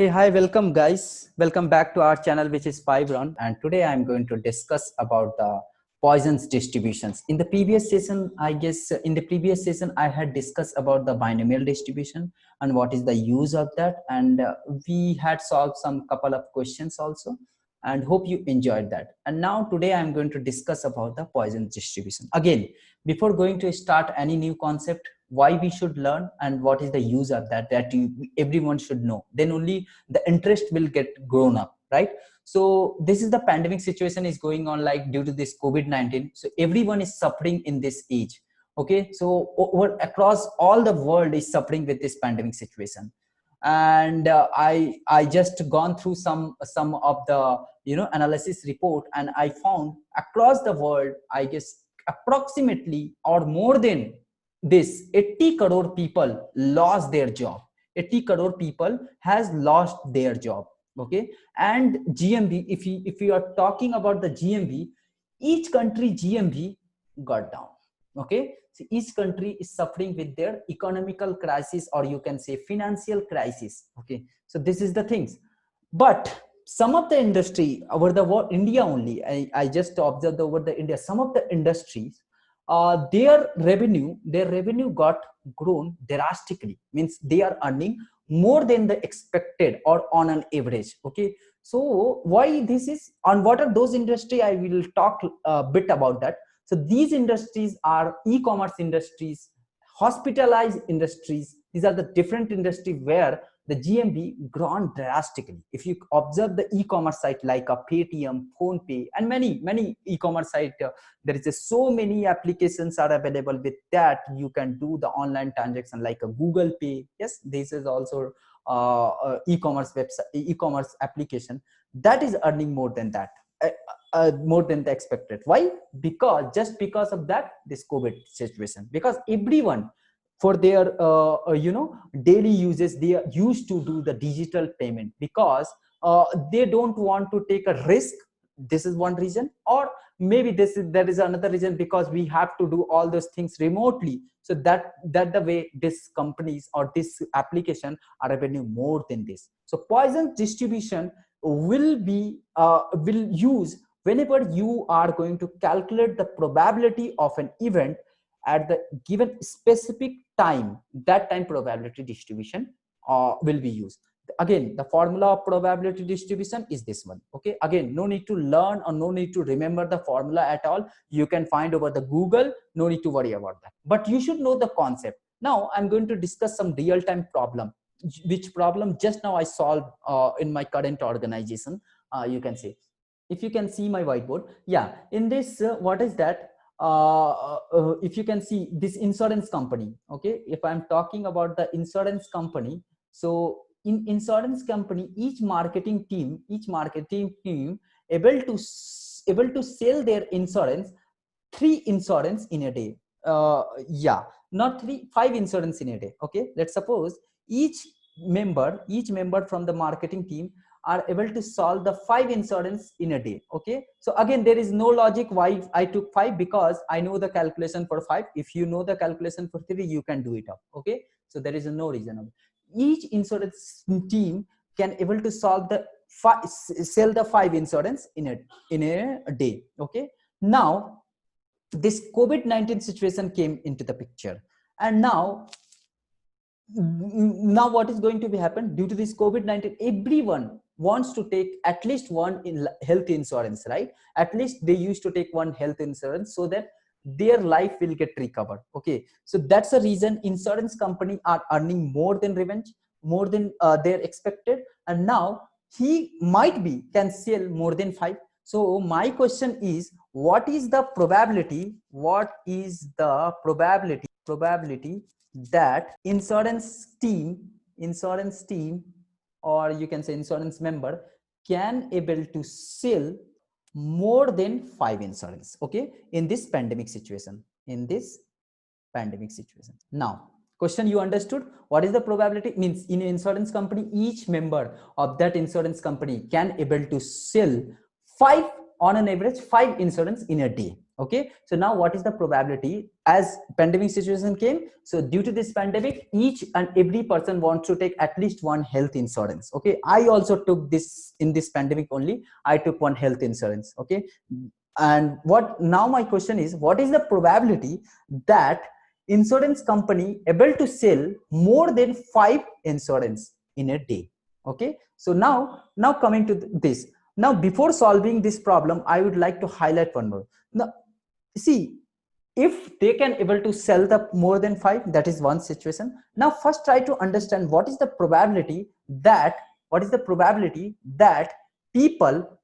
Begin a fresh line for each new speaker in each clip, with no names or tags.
Hey, hi, welcome guys. Welcome back to our channel, which is Five Run. And today I'm going to discuss about the poisons distributions. In the previous session, I had discussed about the binomial distribution and what is the use of that. And we had solved some couple of questions also. And hope you enjoyed that. And now today I'm going to discuss about the poisons distribution. Again, before going to start any new concept, why we should learn and what is the use of that everyone should know, then only the interest will get grown up, right? So this is the pandemic situation is going on, like due to this COVID-19. So everyone is suffering in this age. Okay, so over across all the world is suffering with this pandemic situation. And I just gone through some of the analysis report, and I found across the world, I guess approximately or more than this 80 crore people lost their job. 80 crore people has lost their job. Okay, and GMB, if you are talking about the GMB, each country GMB got down. Okay, so each country is suffering with their economical crisis, or you can say financial crisis. Okay, so this is the things. But some of the industry over the world, India only, I just observed over the India, some of the industries, their revenue got grown drastically, means they are earning more than the expected or on an average. Okay, so why this is, on what are those industry, I will talk a bit about that. So these industries are e-commerce industries, hospitalized industries. These are the different industry where the GMB grown drastically. If you observe the e-commerce site like a Paytm, PhonePe, and many e-commerce site, there is so many applications are available. With that, you can do the online transaction like a Google Pay. Yes, this is also e-commerce website, e-commerce application that is earning more than that. More than the expected. Why? Because of that, this COVID situation, because everyone for their daily uses, they are used to do the digital payment, because they don't want to take a risk. This is one reason, or maybe there is another reason, because we have to do all those things remotely. So that the way this companies or this application are revenue more than this. So poison distribution will use whenever you are going to calculate the probability of an event at the given specific time. That time probability distribution will be used. Again, the formula of probability distribution is this one. Okay, again, no need to learn or no need to remember the formula at all. You can find over the Google, no need to worry about that, but you should know the concept. Now I'm going to discuss some real-time problem, which problem just now I solved in my current organization. You can see, if you can see my whiteboard. Yeah, in this what is that, if you can see this insurance company. Okay, if I'm talking about the insurance company, so in insurance company, each marketing team able to sell their insurance, three insurance in a day. Yeah, not three, five insurance in a day. Okay, let's suppose each member from the marketing team are able to solve the five insurance in a day. Okay, so again, there is no logic why I took five, because I know the calculation for five. If you know the calculation for three, you can do it up. Okay, so there is no reason. Each insurance team can able to solve the sell the five insurance in a day. Okay, now this COVID-19 situation came into the picture, and now what is going to be happen due to this COVID-19? Everyone wants to take at least one health insurance, right? At least they used to take one health insurance so that their life will get recovered. Okay, so that's the reason insurance company are earning more than revenge, more than their expected, and now he might be can sell more than five. So my question is, what is the probability, that insurance team, or you can say insurance member, can able to sell more than five insurance? Okay, in this pandemic situation, now question you understood. What is the probability? Means in insurance company, each member of that insurance company can able to sell five, on an average, five insurance in a day. Okay, so now what is the probability as pandemic situation came? So due to this pandemic, each and every person wants to take at least one health insurance. Okay, I also took this in this pandemic only. I took one health insurance. Okay, and what now my question is, what is the probability that insurance company able to sell more than 5 insurance in a day? Okay, so now coming to this. Now before solving this problem, I would like to highlight one more. Now see, if they can able to sell the more than 5, that is one situation. Now first try to understand what is the probability that people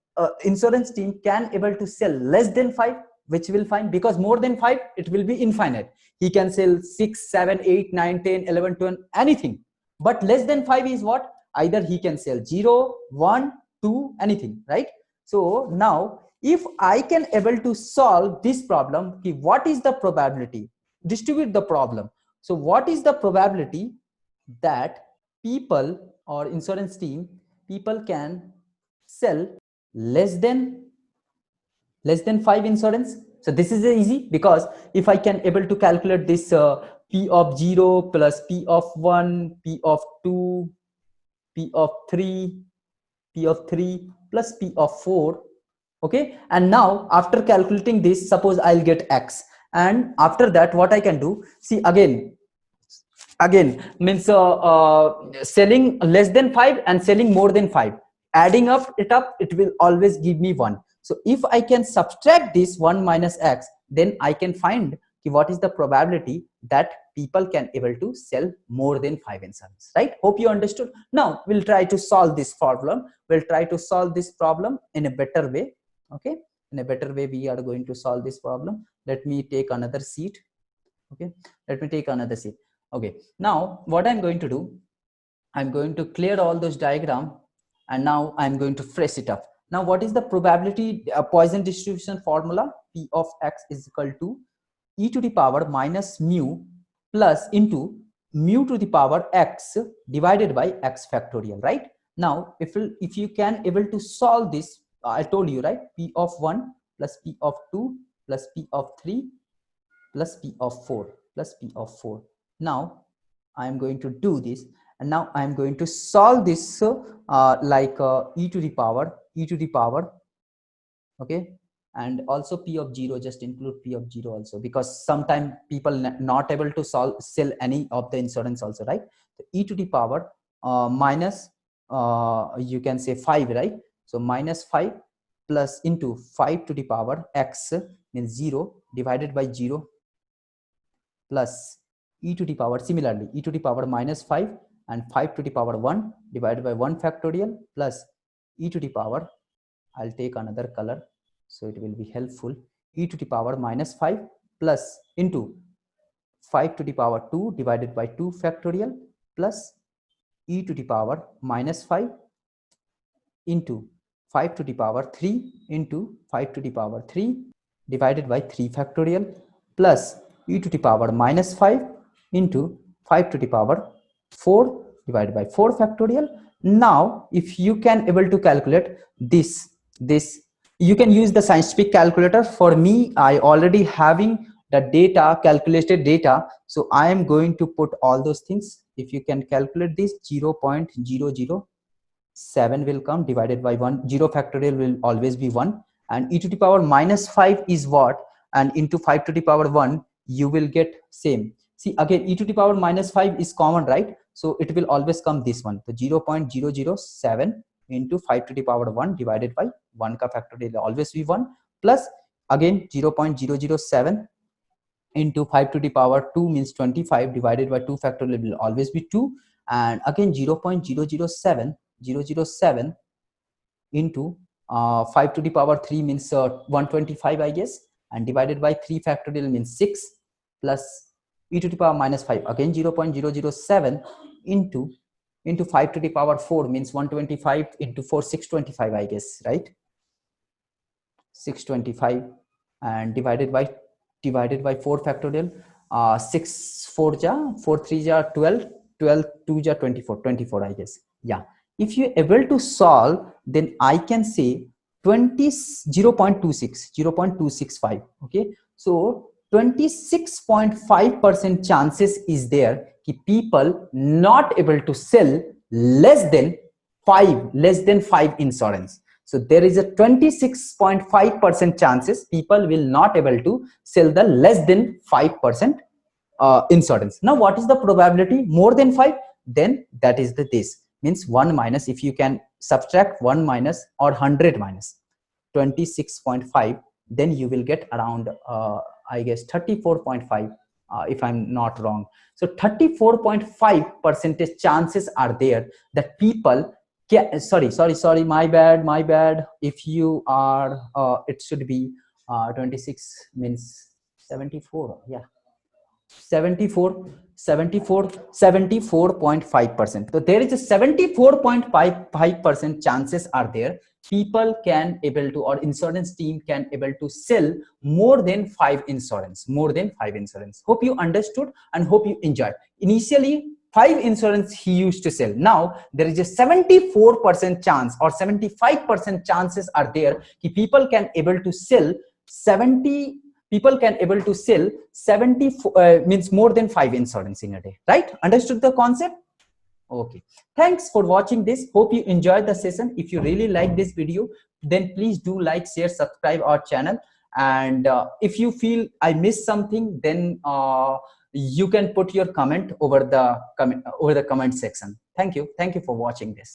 insurance team can able to sell less than 5, which will find, because more than 5 it will be infinite. He can sell 6, 7, 8, 9, 10, 11, 12, anything. But less than 5 is what? Either he can sell 0, 1, 2, anything, right? So now if I can able to solve this problem, what is the probability? Distribute the problem. So what is the probability that people or insurance team, people can sell less than 5 insurance? So this is easy, because if I can able to calculate this P of 0 plus P of 1, P of 2, P of 3, P of 3 plus P of 4. Okay, and now after calculating this, suppose I'll get X, and after that what I can do, see, again means selling less than 5 and selling more than 5, adding up, it will always give me 1. So if I can subtract this 1 minus X, then I can find what is the probability that people can able to sell more than 5 insurance, right? Hope you understood. Now we'll try to solve this problem. We'll try to solve this problem in a better way. Okay, in a better way we are going to solve this problem. Let me take another sheet. Okay, let me take another sheet. Okay, now what I'm going to do, I'm going to clear all those diagram, and now I'm going to fresh it up. Now what is the probability Poisson distribution formula? P of X is equal to e to the power minus mu plus into mu to the power X divided by X factorial, right? Now if you can able to solve this, I told you, right? P of 1 plus P of 2 plus P of 3 plus P of 4 plus P of 4. Now I am going to do this, and now I am going to solve this e to the power, okay, and also P of 0, just include P of 0 also, because sometimes people not able to sell any of the insurance also, right? So e to the power minus you can say 5, right? So minus 5 plus into 5 to the power X means 0 divided by 0 plus e to the power, similarly e to the power minus 5 and 5 to the power 1 divided by 1 factorial plus e to the power, I'll take another color so it will be helpful, e to the power minus 5 plus into 5 to the power 2 divided by 2 factorial plus e to the power minus 5 into 5 to the power 3 into 5 to the power 3 divided by 3 factorial plus e to the power minus 5 into 5 to the power 4 divided by 4 factorial. Now if you can able to calculate this, you can use the scientific calculator. For me, I already having the data, calculated data, so I am going to put all those things. If you can calculate this, 0.007 will come divided by 1, 0 factorial will always be 1, and e to the power minus 5 is what, and into 5 to the power 1 you will get same. See, again e to the power minus 5 is common, right? So it will always come this one, so 0.007 into 5 to the power 1 divided by 1 ka factorial will always be 1, plus again 0.007 into 5 to the power 2 means 25 divided by 2 factorial will always be 2, and again 0.007 into 5 to the power 3 means 125, I guess, and divided by 3 factorial means 6 plus e to the power minus 5, again 0.007 into 5 to the power 4 means 125 into 4, 625, I guess, right? 625, and divided by 4 factorial, 6 4 ja 4 3 ja 12, 12 2 ja 24, 24, I guess. Yeah, if you able to solve, then I can say 0.265. Okay, so 26.5% chances is there कि people not able to sell less than five insurance. So there is a 26.5% chances people will not able to sell the less than 5% insurance. Now what is the probability more than 5? Then that is this means 1 minus, if you can subtract 1 minus or 100 minus 26.5, then you will get around I guess 34.5 if I'm not wrong. So 34.5 percentage chances are there that people can, sorry, my bad, if you are it should be 26 means 74, yeah, 74.5%. So there is a 74.55% chances are there people can able to, or insurance team can able to sell more than five insurance. Hope you understood and hope you enjoyed. Initially 5 insurance he used to sell. Now there is a 74% chance or 75% chances are there कि people can able to sell 70 means more than 5 insurance in a day, right? Understood the concept? Okay, thanks for watching this. Hope you enjoyed the session. If you really like this video, then please do like, share, subscribe our channel. And if you feel I missed something, then you can put your comment over the comment section. Thank you for watching this.